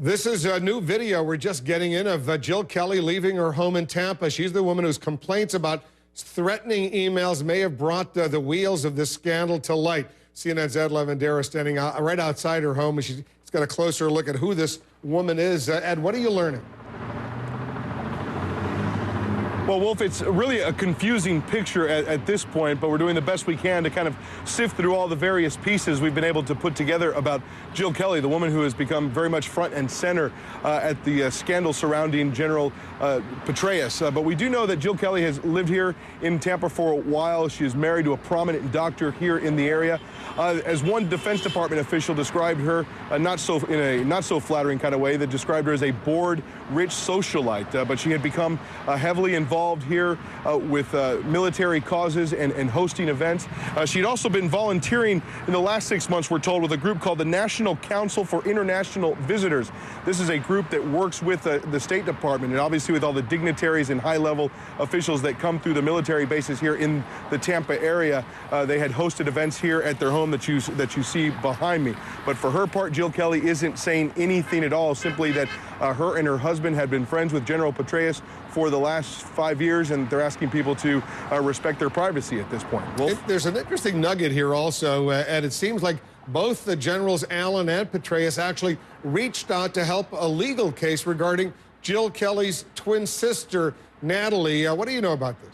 This is a new video we're just getting in of Jill Kelley leaving her home in Tampa. She's the woman whose complaints about threatening emails may have brought the wheels of this scandal to light. CNN's Ed Lavandera standing right outside her home, and she's got a closer look at who this woman is. Ed, what are you learning? Well, Wolf, it's really a confusing picture at this point, but we're doing the best we can to kind of sift through all the various pieces we've been able to put together about Jill Kelley, the woman who has become very much front and center at the scandal surrounding General Petraeus. But we do know that Jill Kelley has lived here in Tampa for a while. She is married to a prominent doctor here in the area. As one Defense Department official described her, in a not so flattering kind of way, that described her as a bored, rich socialite. But she had become heavily involved here with military causes and hosting events. She'd also been volunteering in the last 6 months, we're told, with a group called the National Council for International Visitors. This is a group that works with the State Department and obviously with all the dignitaries and high-level officials that come through the military bases here in the Tampa area. They had hosted events here at their home that you see behind me. But for her part, Jill Kelley isn't saying anything at all, simply that her and her husband had been friends with General Petraeus for the last 5 years, and they're asking people to respect their privacy at this point. There's an interesting nugget here also, and it seems like both the generals, Allen and Petraeus, actually reached out to help a legal case regarding Jill Kelley's twin sister, Natalie. What do you know about this?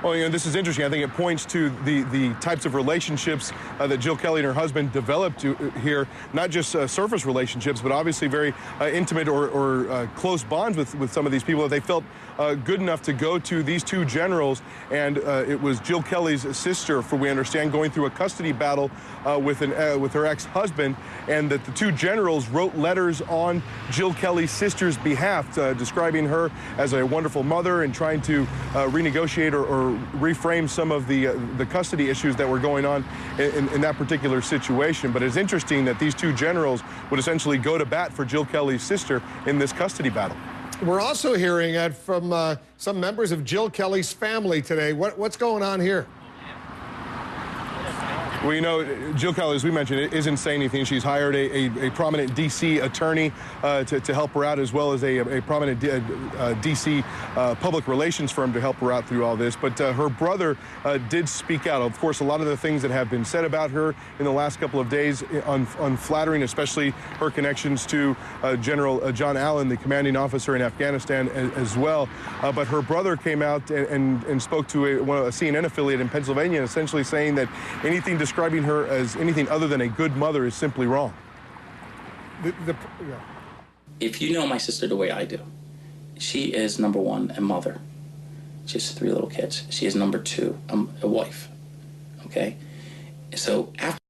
Well, you know, this is interesting. I think it points to the types of relationships that Jill Kelley and her husband developed here, not just surface relationships, but obviously very intimate or close bonds with some of these people that they felt good enough to go to these two generals. And it was Jill Kelley's sister, for we understand, going through a custody battle with her ex-husband, and that the two generals wrote letters on Jill Kelley's sister's behalf, describing her as a wonderful mother and trying to renegotiate or reframe some of the custody issues that were going on in that particular situation. But it's interesting that these two generals would essentially go to bat for Jill Kelley's sister in this custody battle. We're also hearing, Ed, from some members of Jill Kelley's family today. What's going on here? Well, you know, Jill Kelley, as we mentioned, isn't saying anything. She's hired a prominent D.C. attorney to help her out, as well as a prominent D.C. public relations firm to help her out through all this. But her brother did speak out. Of course, a lot of the things that have been said about her in the last couple of days unflattering, especially her connections to General John Allen, the commanding officer in Afghanistan, as well. But her brother came out and spoke to a CNN affiliate in Pennsylvania, essentially saying that anything describing her as anything other than a good mother is simply wrong. If you know my sister the way I do, she is, number one, a mother. She has 3 little kids. She is, number 2, a wife, okay? So after